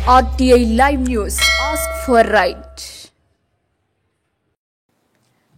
RTI Live News. Ask for right.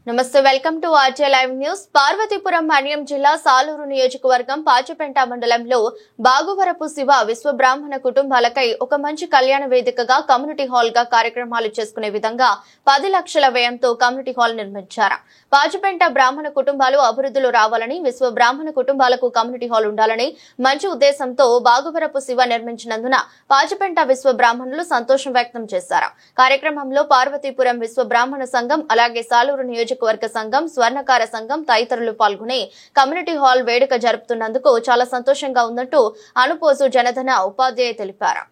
నమస్తే, welcome to RTI live news. Parvathipuram Manyam జిల్లా సాలూరు నియోజకవర్గం పాచిపెంట మండలంలో బాగువరపు శివ విశ్వ బ్రాహ్మణ కుటుంబాలకై ఒక మంచి కళ్యాణ వేదికగా కమ్యూనిటీ హాల్ గా కార్యక్రమాలు చేసుకునే విధంగా 10 లక్షల వ్యయంతో కమ్యూనిటీ హాల్ నిర్మించారు. పాచిపెంట బ్రాహ్మణ కుటుంబాలు అభివృద్ధిలో రావాలని, విశ్వ బ్రాహ్మణ కుటుంబాలకు కమ్యూనిటీ హాల్ ఉండాలని మంచి ఉద్దేశంతో బాగువరపు శివ నిర్మించినందున పాచిపెంట విశ్వ బ్రాహ్మణులు సంతోషం వ్యక్తం చేశారు. కార్యక్రమంలో పార్వతీపురం విశ్వ బ్రాహ్మణ సంఘం, అలాగే సాలూరు నియోజకవర్గ సంఘం, స్వర్ణకార సంఘం తదితరులు పాల్గొని కమ్యూనిటీ హాల్ వేడుక జరుపుతున్నందుకు చాలా సంతోషంగా ఉందంటూ అనుపోజు జనధన ఉపాధ్యాయ తెలిపారు.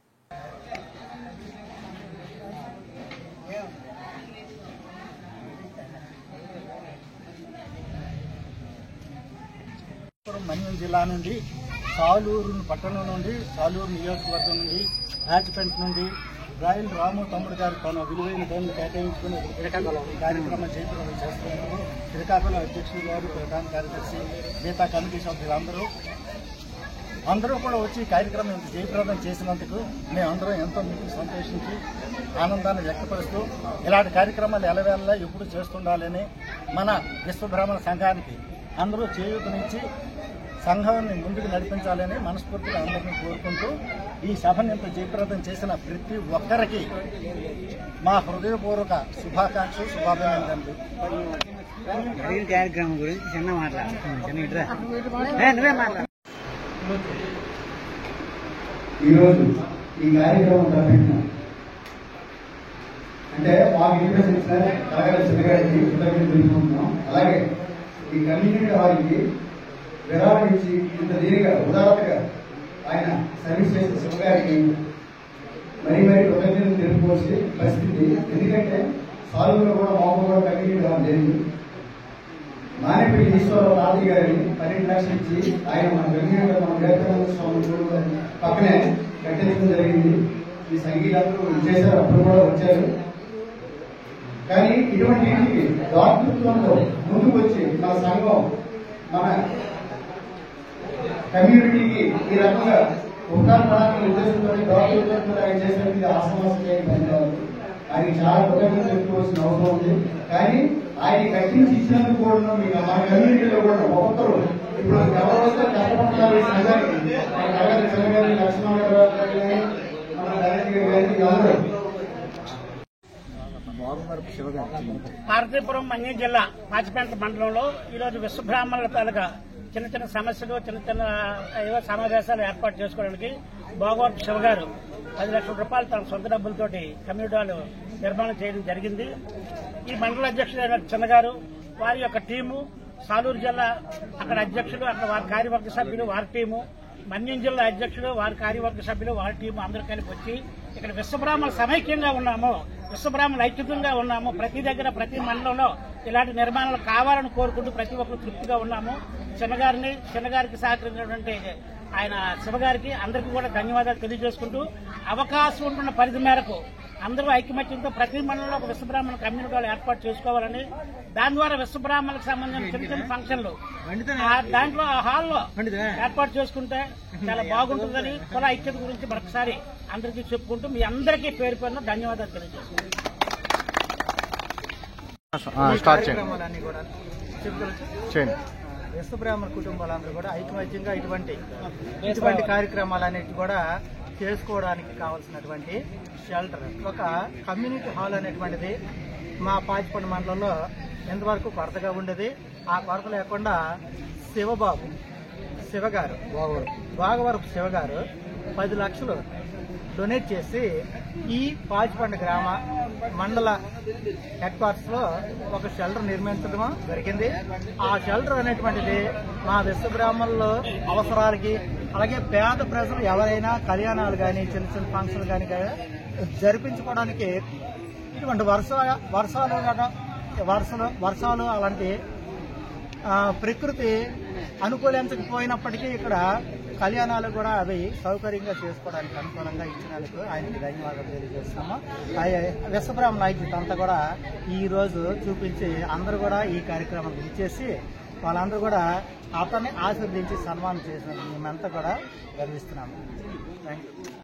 మన్యం జిల్లా నుండి సాలూరు పట్టణం నుండి, సాలూరు నియోజకవర్గం నుండి, పాచిపెంట నుండి రాయల్ రాము తమ్ముడు గారు తన విలువైన టైంను కేటాయించుకుని కార్యక్రమం చేపట్టడం చేస్తున్నారు. శ్రీకాకుళం అధ్యక్షులు గారు, ప్రధాన కార్యదర్శి, మిగతా కమిటీ సభ్యులందరూ కూడా వచ్చి కార్యక్రమం ఇంత జయప్రదం చేసినందుకు మేమందరం ఎంతో మీకు సంతోషించి ఆనందాన్ని వ్యక్తపరుస్తూ ఇలాంటి కార్యక్రమాలు ఎలవేళలా ఎప్పుడు చేస్తుండాలని మన విశ్వబ్రాహ్మణ సంఘానికి అందరూ చేయూతనిచ్చి సంఘాన్ని ముందుకు నడిపించాలని మనస్ఫూర్తిగా అందరినీ కోరుకుంటూ ఈ సభను ఇంత జయప్రదం చేసిన ప్రతి ఒక్కరికి మా హృదయపూర్వక శుభాకాంక్షలు, శుభాభినందనలు. కార్యక్రమం గురించి చిన్న ఈరోజు ఈ కార్యక్రమం తరఫున అంటే మాకు ఇంట్రెస్ట్ ఇచ్చిన కలగాలి చిన్నగారికి కృతజ్ఞతలు తెలుపుకుంటున్నాం. అలాగే ఈ కమ్యూనిటీ వారికి విరాళం ఇచ్చి ఇంత దీనిగా ఉదారతగా ఆయన సర్వీస్ చేసిన శివగారికి మరీ కృతజ్ఞతలు తెలుపుకోవాల్సిన పరిస్థితి. ఎందుకంటే సాలూరులో కూడా మాకు కూడా కమ్యూనిటీ రావడం జరిగింది. మానేపల్లి ఈశ్వరరావు తాతయ్య గారిని 12 లక్షలు ఇచ్చి ఆయన మన కమ్యూనిటీ మన వేతన స్వామి పక్కనే కట్టించడం జరిగింది. ఈ సంగీతంలో చేశారు, అప్పుడు కూడా వచ్చారు. కానీ ఇటువంటి దాతృత్వంలో ముందుకు వచ్చి మన సంఘం, మన కమ్యూనిటీకి ఈ రకంగా ఉపకారపడాలని ఉద్దేశంతో దాతృత్వంతో ఆయన చేసినట్టు ఆసమాసంగా ఆయనకి చాలా కృతజ్ఞతలు చెప్పుకోవాల్సిన అవసరం ఉంది. కానీ ఆయన కట్టించి ఇచ్చినందుకు కూడా మీకు మన కమ్యూనిటీలో కూడా ఒక్కొక్కరు ఇప్పుడు ఎవరైతే కష్టపడుతున్నారు ఈ సంఘానికి, మన కలగాలి చిన్నగారి లక్ష్మణ గారు, మన డైరెక్టర్ గారికి అందరూ. పార్వతీపురం మన్యం జిల్లా పాచిపెంట మండలంలో ఈరోజు విశ్వబ్రాహ్మణుల తాలూకా చిన్న చిన్న సమస్యలు, చిన్న చిన్న ఏవో సమావేశాలు ఏర్పాటు చేసుకోవడానికి బాగవరపు శివ గారు 10 లక్షల రూపాయలు తన సొంత డబ్బులతోటి కమ్యూనిటీ హాల్ నిర్మాణం చేయడం జరిగింది. ఈ మండల అధ్యక్షుడైన చిన్నగారు, వారి యొక్క టీము, సాలూరు జిల్లా అక్కడ అధ్యక్షులు, అక్కడ వారి కార్యవర్గ సభ్యులు, వారి టీము, మన్యం జిల్లా అధ్యక్షుడు, వారి కార్యవర్గ సభ్యులు, వారి టీము అందరూ కలిపి వచ్చి ఇక్కడ విశ్వబ్రాహ్మణ సమైక్యంగా ఉన్నాము, విశ్వబ్రాహ్మణ ఐక్యతంగా ఉన్నాము. ప్రతి దగ్గర, ప్రతి మండలంలో ఇలాంటి నిర్మాణాలు కావాలని కోరుకుంటూ ప్రతి ఒక్కరు తృప్తిగా ఉన్నాము. చిన్నగారికి సహకరించినటువంటి ఆయన శివగారికి అందరికీ కూడా ధన్యవాదాలు తెలియజేసుకుంటూ, అవకాశం ఉంటున్న పరిధి మేరకు అందరూ ఐకమత్యంతో ప్రతి మండలంలో ఒక విశ్వబ్రాహ్మణ కమ్యూనిటీలు ఏర్పాటు చేసుకోవాలని, దాని ద్వారా విశ్వబ్రాహ్మణులకు సంబంధించిన చిన్న చిన్న ఫంక్షన్లు దాంట్లో హాల్లో ఏర్పాటు చేసుకుంటే చాలా బాగుంటుందని కుల ఐక్యత గురించి మరొకసారి అందరికీ చెప్పుకుంటూ మీ అందరికీ పేరు పేరున ధన్యవాదాలు తెలియజేస్తున్నాను. విశ్వబ్రాహ్మణ కుటుంబాలందరూ కూడా ఐకమత్యంగా ఇటువంటి కార్యక్రమాలన్నిటి కూడా చేసుకోవడానికి కావాల్సినటువంటి షెల్టర్, ఒక కమ్యూనిటీ హాల్ అనేటువంటిది మా పాచిపెంట మండలంలో ఎంతవరకు కొరతగా ఉండేది. ఆ కొరత లేకుండా బాగవరపు శివగారు 10 లక్షలు డొనేట్ చేసి ఈ పాచిపెంట గ్రామ మండల హెడ్ క్వార్టర్స్ లో ఒక షెల్టర్ నిర్మించడం జరిగింది. ఆ షెల్టర్ అనేటువంటిది మా విశ్వబ్రాహ్మణుల అవసరాలకి, అలాగే పేద ప్రజలు ఎవరైనా కళ్యాణాలు కానీ, చిన్న చిన్న ఫంక్షన్లు కానీ జరిపించుకోవడానికి ఇటువంటి వర్షాలు అలాంటి ప్రకృతి అనుకూలించకపోయినప్పటికీ ఇక్కడ కళ్యాణాలు కూడా అవి సౌకర్యంగా చేసుకోవడానికి అనుకూలంగా ఇచ్చినందుకు ఆయనకి ధన్యవాదాలు తెలియజేస్తున్నాము. విశ్వబ్రాహ్మణ ఐక్యత అంతా కూడా ఈ రోజు చూపించి అందరూ కూడా ఈ కార్యక్రమానికి ఇచ్చేసి వాళ్ళందరూ కూడా అతన్ని ఆశీర్వదించి సన్మానం చేసినందుకు మేమంతా కూడా గర్విస్తున్నాము. Thank you.